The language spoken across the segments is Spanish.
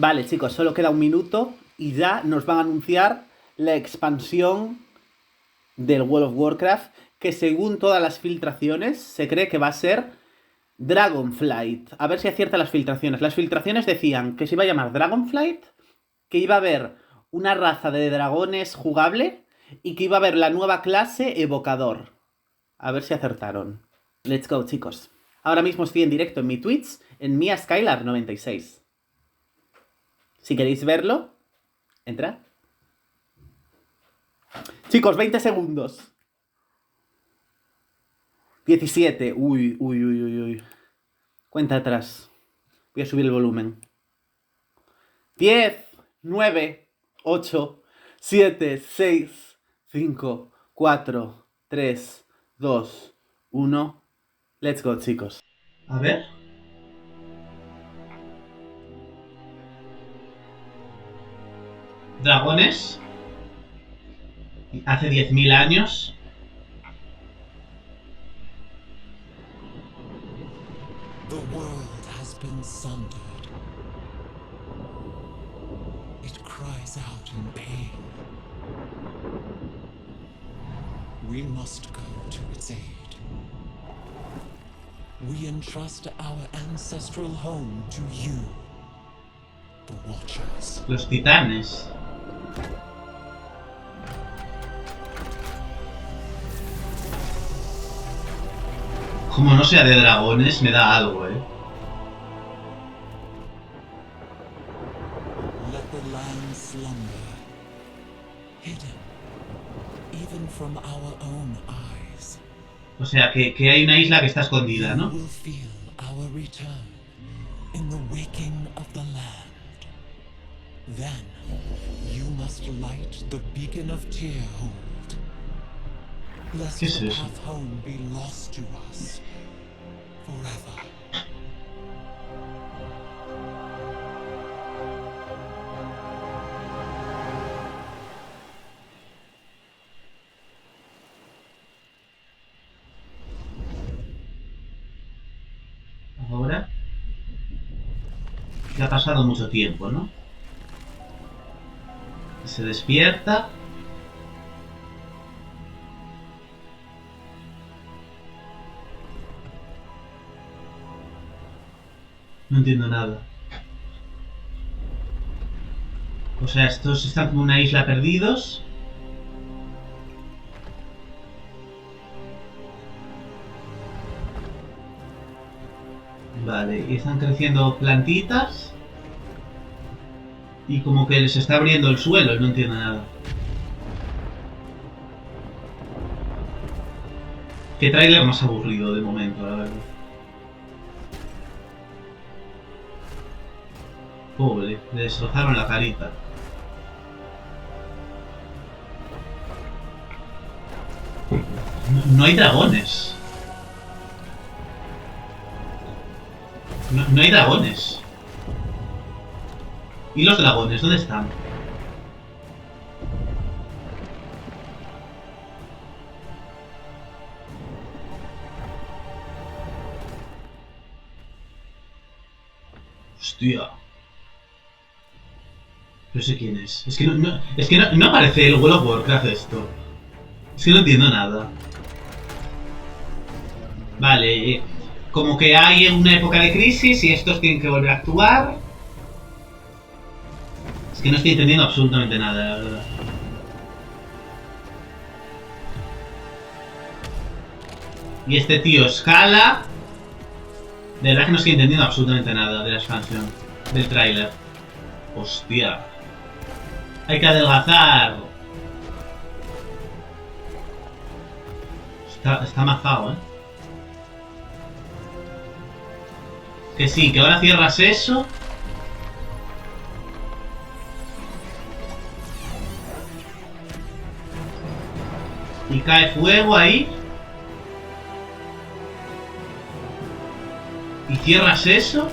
Vale, chicos, solo queda un minuto y ya nos van a anunciar la expansión del World of Warcraft, que según todas las filtraciones se cree que va a ser Dragonflight. A ver si acierta las filtraciones. Las filtraciones decían que se iba a llamar Dragonflight, que iba a haber una raza de dragones jugable y que iba a haber la nueva clase evocador. A ver si acertaron. Let's go, chicos. Ahora mismo estoy en directo en mi Twitch, en Mia Skylar 96. Si queréis verlo, entrad. Chicos, 20 segundos. 17. Uy, uy, uy, uy, uy. Cuenta atrás. Voy a subir el volumen. 10, 9, 8, 7, 6, 5, 4, 3, 2, 1. Let's go, chicos. A ver. Dragones. Hace 10.000 años. The world has been sundered. It cries out in pain. We must go to its aid. We entrust our ancestral home to you, the Watchers. Los titanes. Como no sea de dragones, me da algo, Let the land slumber, hidden even from our own eyes. O sea, que hay una isla que está escondida, ¿no? You will feel our return in the waking of the land. Then you must light the beacon of Tearhold. Lest ¿Qué es the eso? path home be lost to us forever. Ahora que ha pasado mucho tiempo, ¿no? Se despierta. No entiendo nada. O sea, estos están como una isla perdidos. Vale, y están creciendo plantitas. Y como que les está abriendo el suelo, no entiendo nada. Qué tráiler más aburrido de momento, la verdad. Pobre, le destrozaron la carita. No hay dragones. No hay dragones. ¿Y los dragones? ¿Dónde están? Hostia. No sé quién es. Es que no aparece el World of Warcraft esto. Es que no entiendo nada. Vale, como que hay una época de crisis y estos tienen que volver a actuar. Es que no estoy entendiendo absolutamente nada, la verdad. Y este tío escala. De verdad que no estoy entendiendo absolutamente nada de la expansión. Del tráiler. Hostia. Hay que adelgazar. Está mazado, Que sí, que ahora cierras eso. Y cae fuego ahí. Y cierras eso.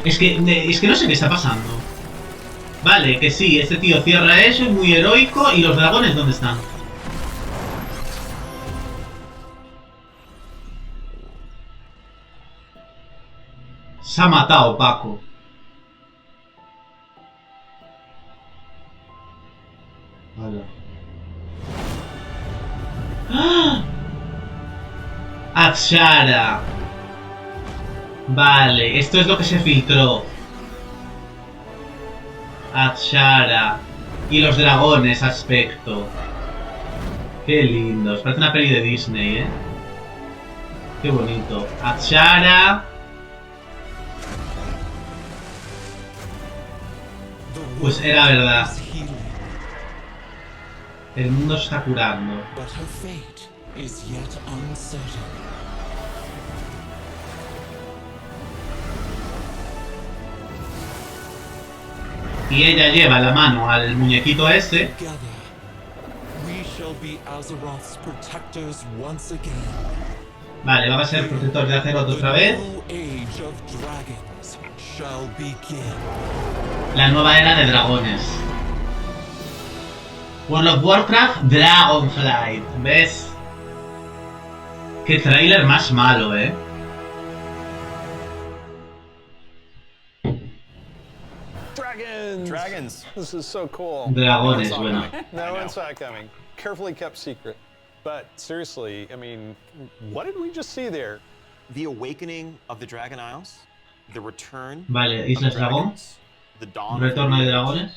Es que no sé qué está pasando. Vale, que sí, este tío cierra eso, es muy heroico. ¿Y los dragones dónde están? Se ha matado Paco. Hola. ¡Ah! Azshara. Vale, esto es lo que se filtró. Azshara. Y los dragones, aspecto. Qué lindos. Parece una peli de Disney, ¿eh? Qué bonito. Azshara. Pues era verdad. El mundo se está curando. But her fate is yet uncertain. Y ella lleva la mano al muñequito ese. Together, we shall be Azeroth's protectors once again. Vale, va a ser protector de Azeroth otra The vez. new age of dragons shall begin. La nueva era de dragones. World of Warcraft, Dragonflight. ¿Ves? Qué tráiler más malo, ¿eh? Dragons! This is so cool. Dragones, bueno. No one saw it coming. Carefully kept secret. But seriously, I mean, what did we just see there? The awakening of the Dragon Isles, the return Vale, of Islas Dragón. dragons, the dawn of Retorno de the dragones.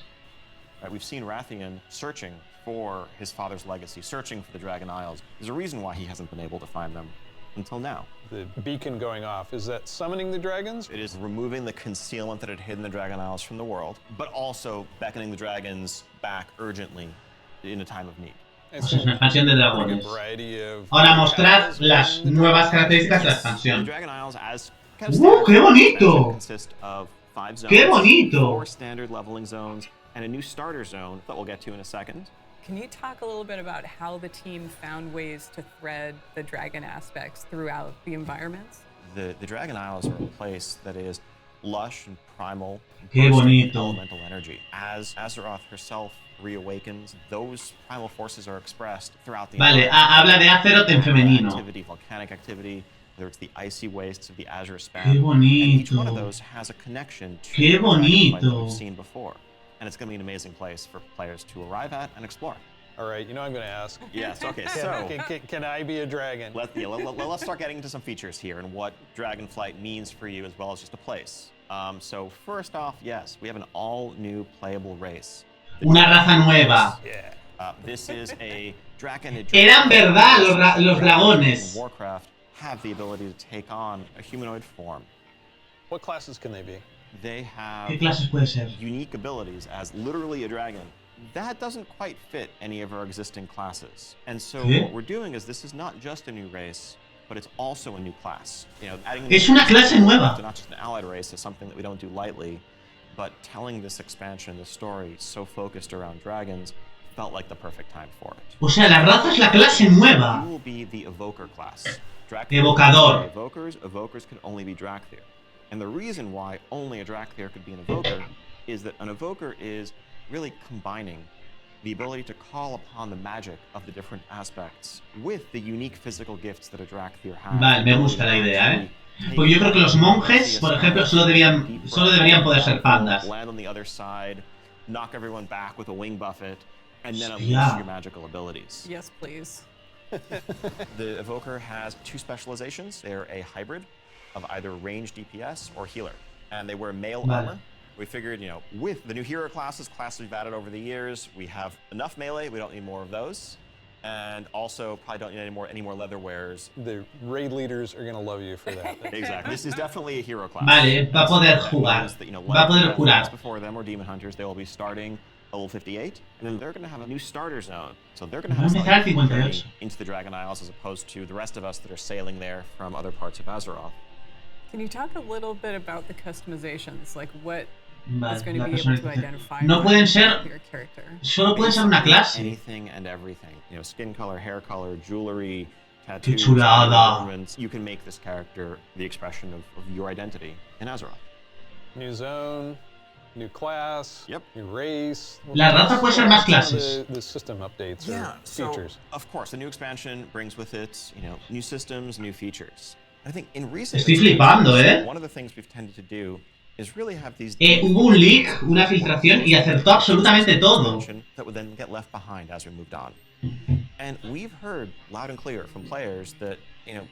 Right, we've seen Rathian searching for his father's legacy, searching for the Dragon Isles. There's a reason why he hasn't been able to find them until now. The beacon going off, is that summoning the dragons? It is removing the concealment that had hidden the Dragon Isles from the world, but also beckoning the dragons back urgently in a time of need. Pues es una expansión de dragones. Variety of Ahora mostrad las nuevas características de la The expansión. Dragon Isles, as ¡Qué bonito! consist of 5 zones, ¡Qué bonito! 4 standard leveling zones, and a new starter zone that we'll get to in a second. Can you talk a little bit about how the team found ways to thread the dragon aspects throughout the environments? The Dragon Isles are a place that is lush and primal, Qué bursting with bonito. elemental energy. As Azeroth herself reawakens, those primal forces are expressed throughout the Vale, environment. habla de Azeroth en femenino. Activity, volcanic activity, whether it's the icy wastes of the Azure Span. Qué And each one bonito. of those has a connection to Qué the Dragonflight that bonito. we've seen before. And it's going to be an amazing place for players to arrive at and explore. All right, you know I'm going to ask. Yes, okay, so Can I be a dragon? let's start getting into some features here and what Dragonflight means for you as well as just a place. So first off, yes, we have an all-new playable race. Una raza nueva. Yeah. This is a Draconid. Eran verdad los dragones. In Warcraft have the ability to take on a humanoid form. What classes can they be? They have ¿Qué clases puede ser? unique abilities as literally a dragon. That doesn't quite fit any of our existing classes. And so ¿Qué? what we're doing is this is not just a new race, but it's also a new class. You know, adding Es una clase nueva. not just an allied race is something that we don't do lightly, but telling this expansion, this story so focused around dragons felt like the perfect time for it. O sea, la raza es la clase nueva. You will be the Evoker class. Evocador. Evokers can only be Drakthir. And the reason why only a Drakthir could be an Evoker is that an Evoker is really combining the ability to call upon the magic of the different aspects with the unique physical gifts that a Drakthir has. Vale, me gusta la idea, ¿eh? Porque yo creo que los monjes, por ejemplo, solo deberían poder ser pandas. Land on the other side, knock everyone back with a wing buffet, and then Hostia. unleash your magical abilities. Yes, please. The Evoker has 2 specializations. They're a hybrid of either ranged DPS or healer. And they wear mail Vale. armor. We figured, you know, with the new hero classes we've added over the years, we have enough melee, we don't need more of those. And also probably don't need any more leather wearers. The raid leaders are going to love you for that. Exactly. This is definitely a hero class. Vale, va a poder That jugar. means that, you know, Va a poder like curar. before them or demon hunters, they will be starting level 58, and then they're going to have a new starter zone. So they're going to have Va a a empezar slightly 58. journey into the Dragon Isles as opposed to the rest of us that are sailing there from other parts of Azeroth. Can you talk a little bit about the customizations? Like what Vale, is going to la be able to personalización. identify No pueden ser, your character? solo pueden ser una clase. Anything and everything. You know, skin color, hair color, jewelry, tattoos, chulada. ornaments. You can make this character the expression of your identity in Azeroth. New zone, new class, Yep. new race. La raza puede ser más clases. Some of the system updates or features. Of course, the new expansion brings with it, you know, new systems, new features. I think in recent Estoy flipando, expansions, ¿eh? one of the things we've tended to do is really have these Hubo un leak, una filtración, y acertó absolutamente todo. that would then get left behind as we moved on. And we've heard loud and clear from players that,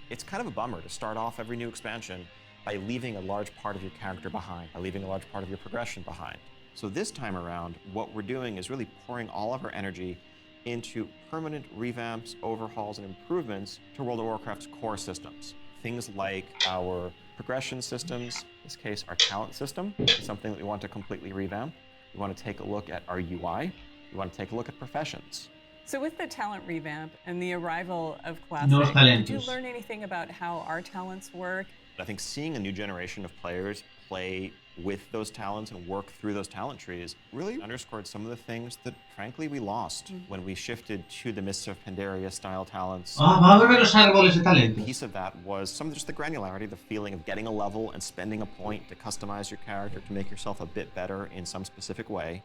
it's kind of a bummer to start off every new expansion by leaving a large part of your character behind, by leaving a large part of your progression behind. So this time around, what we're doing is really pouring all of our energy into permanent revamps, overhauls, and improvements to World of Warcraft's core systems. Things like our progression systems, in this case, our talent system, is something that we want to completely revamp. We want to take a look at our UI. We want to take a look at professions. So with the talent revamp and the arrival of Classic, did you learn anything about how our talents work? I think seeing a new generation of players play with those talents and work through those talent trees really underscored some of the things that, frankly, we lost when we shifted to the Mists of Pandaria style talents. Va a volver los árboles de talento. A piece of that was some of just the granularity, the feeling of getting a level and spending a point to customize your character to make yourself a bit better in some specific way.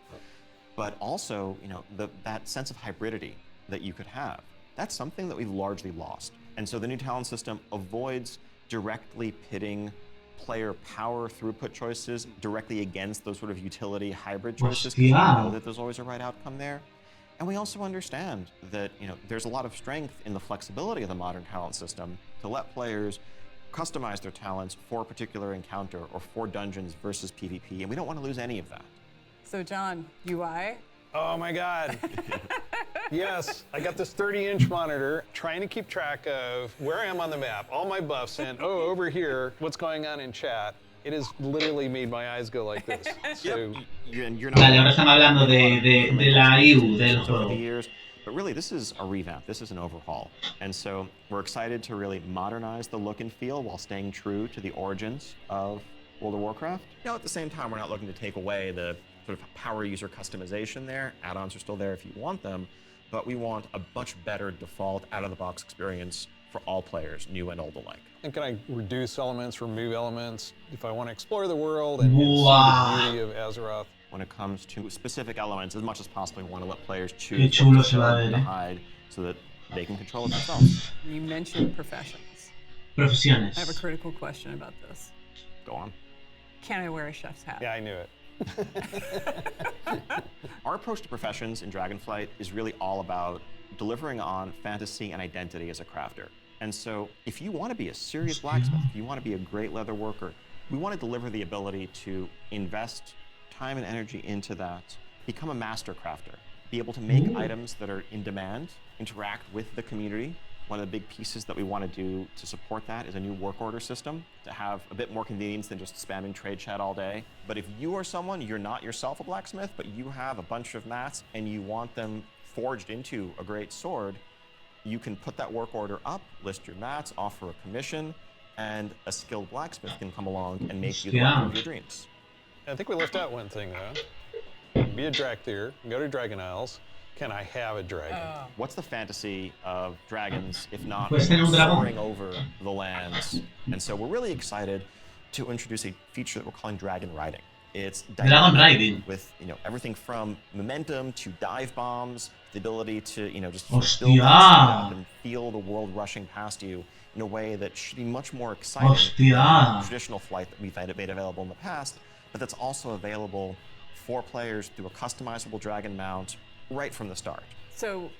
But also, that sense of hybridity that you could have. That's something that we've largely lost. And so the new talent system avoids directly pitting player power throughput choices directly against those sort of utility hybrid choices, because we know that there's always a right outcome there. And we also understand that there's a lot of strength in the flexibility of the modern talent system to let players customize their talents for a particular encounter or for dungeons versus PvP, and we don't want to lose any of that. So John, UI? Oh my God. Yes, I got this 30-inch monitor trying to keep track of where I am on the map, all my buffs, and over here, what's going on in chat. It has literally made my eyes go like this. So, Vale, ahora estamos hablando de la IU del juego. But really, this is a revamp. This is an overhaul. And so we're excited to really modernize the look and feel while staying true to the origins of World of Warcraft. At the same time, we're not looking to take away the sort of power user customization there. Add-ons are still there if you want them, but we want a much better default out-of-the-box experience for all players, new and old alike. And can I reduce elements, remove elements, if I want to explore the world and see the beauty of Azeroth? When it comes to specific elements, as much as possible, we want to let players choose to hide so that they can control it themselves. You mentioned professions. Profesiones. I have a critical question about this. Go on. Can I wear a chef's hat? Yeah, I knew it. Our approach to professions in Dragonflight is really all about delivering on fantasy and identity as a crafter. And so if you want to be a serious blacksmith, if you want to be a great leather worker, we want to deliver the ability to invest time and energy into that, become a master crafter, be able to make items that are in demand, interact with the community. One of the big pieces that we want to do to support that is a new work order system to have a bit more convenience than just spamming trade chat all day. But if you are someone, you're not yourself a blacksmith, but you have a bunch of mats and you want them forged into a great sword, you can put that work order up, list your mats, offer a commission, and a skilled blacksmith can come along and make you the weapon of your dreams. I think we left out one thing, though. Be a Dracthyr, go to Dragon Isles. Can I have a dragon? What's the fantasy of dragons, if not Pues tener un dragón. soaring over the lands? And so we're really excited to introduce a feature that we're calling dragon riding. It's Dragon riding. With everything from momentum to dive bombs, the ability to just Hostia. build up and feel the world rushing past you in a way that should be much more exciting than the traditional flight that we've made available in the past, but that's also available for players through a customizable dragon mount right from the start. So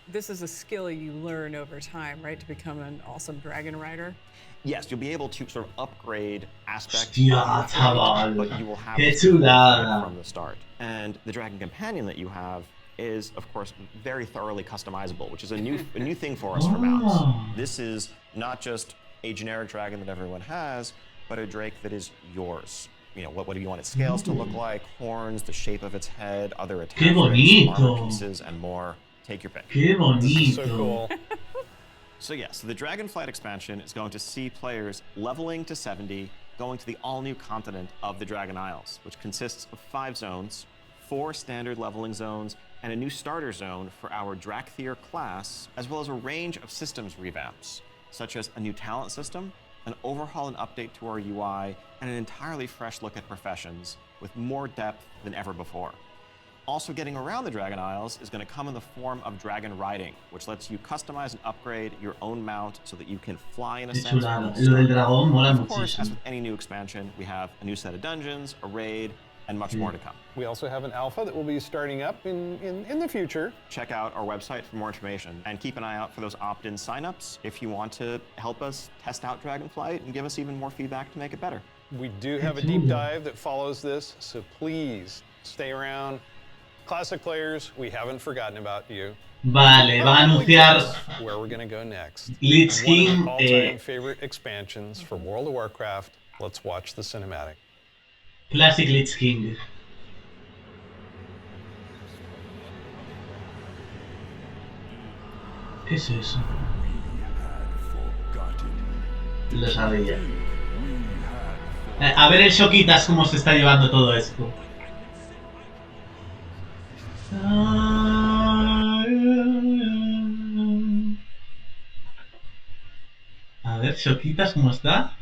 this is a skill you learn over time, right, to become an awesome dragon rider? Yes, you'll be able to sort of upgrade aspects, Hostia, chaval. but you will have Qué it from chulada. the start. And the Dragon Companion that you have is, of course, very thoroughly customizable, which is a new thing for us for mounts. This is not just a generic dragon that everyone has, but a drake that is yours. What do you want its scales to look like, horns, the shape of its head, other attachments, armor pieces, and more. Take your pick. Qué bonito. So cool. So the Dragonflight expansion is going to see players leveling to 70, going to the all-new continent of the Dragon Isles, which consists of 5 zones, 4 standard leveling zones, and a new starter zone for our Dracthyr class, as well as a range of systems revamps, such as a new talent system, an overhaul and update to our UI, and an entirely fresh look at professions with more depth than ever before. Also, getting around the Dragon Isles is going to come in the form of dragon riding, which lets you customize and upgrade your own mount so that you can fly in a Qué sense. chulada. Lo del dragón mola Of course, as muchísimo. with any new expansion, we have a new set of dungeons, a raid, and much more to come. We also have an alpha that will be starting up in the future. Check out our website for more information and keep an eye out for those opt-in signups if you want to help us test out Dragonflight and give us even more feedback to make it better. We do have a deep dive that follows this, so please stay around. Classic players, we haven't forgotten about you. Vale, van a anunciar Where we're going to go next. Lich One of King. my all-time favorite expansions for World of Warcraft. Let's watch the cinematic. Classic Lich King. ¿Qué es eso? Lo sabía. A ver el Shokitas cómo se está llevando todo esto. A ver, Shokitas cómo está.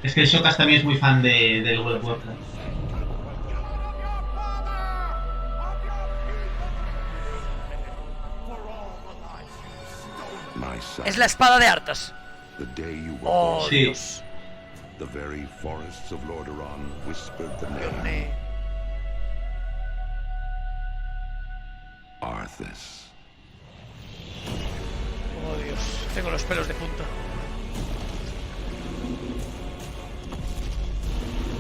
Es que el Shokas también es muy fan del World of Warcraft. Es la espada de Arthas. Oh, Sí. Dios. The very forests of Lordaeron whispered the name Arthas. Oh, Dios. Tengo los pelos de punta.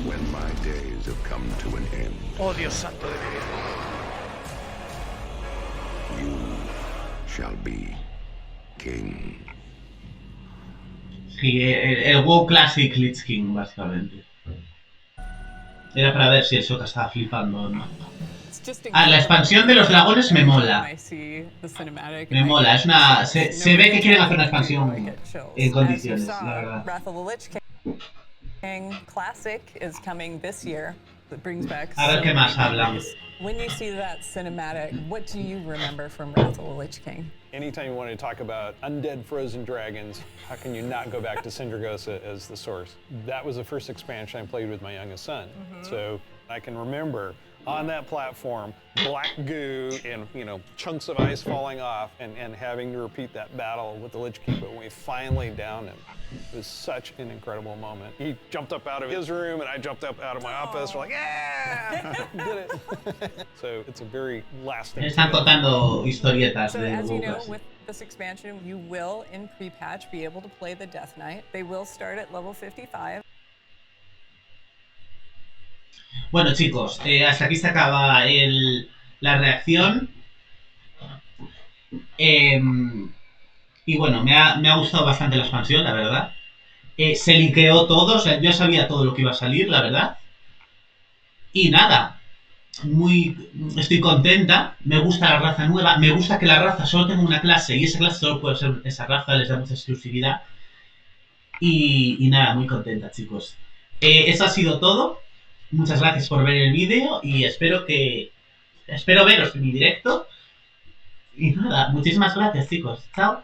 When my days have come to an end, Oh, Dios santo de mi vida. you shall be king. Sí, el WoW Classic Lich King, básicamente. Era para ver si el Shoka estaba flipando o no. Ah, la expansión de los dragones me mola. Me mola, es una... Se ve que quieren hacer una expansión en condiciones, la verdad. Wrath of the Lich King Classic is coming this year. That brings back A ver qué más hablan. When you see that cinematic, what do you remember from Wrath of the Lich King? Anytime you want to talk about undead frozen dragons, how can you not go back to Sindragosa as the source? That was the first expansion I played with my youngest son. So I can remember on that platform, black goo and chunks of ice falling off and having to repeat that battle with the Lich King, but when we finally downed him, it was such an incredible moment. He jumped up out of his room and I jumped up out of my office. We're like, yeah, did it. So it's a very lasting. Están contando historietas So de as you WoW know, Classic. with this expansion, you will, in pre-patch, be able to play the Death Knight. They will start at level 55. Bueno, chicos, hasta aquí se acaba la reacción. Y bueno, me ha gustado bastante la expansión, la verdad. Se liqueó todo, o sea, yo sabía todo lo que iba a salir, la verdad. Y nada, estoy contenta, me gusta la raza nueva, me gusta que la raza solo tenga una clase y esa clase solo puede ser esa raza, les da mucha exclusividad. Y nada, muy contenta, chicos. Eso ha sido todo. Muchas gracias por ver el vídeo y espero veros en mi directo. Y nada, muchísimas gracias, chicos. Chao.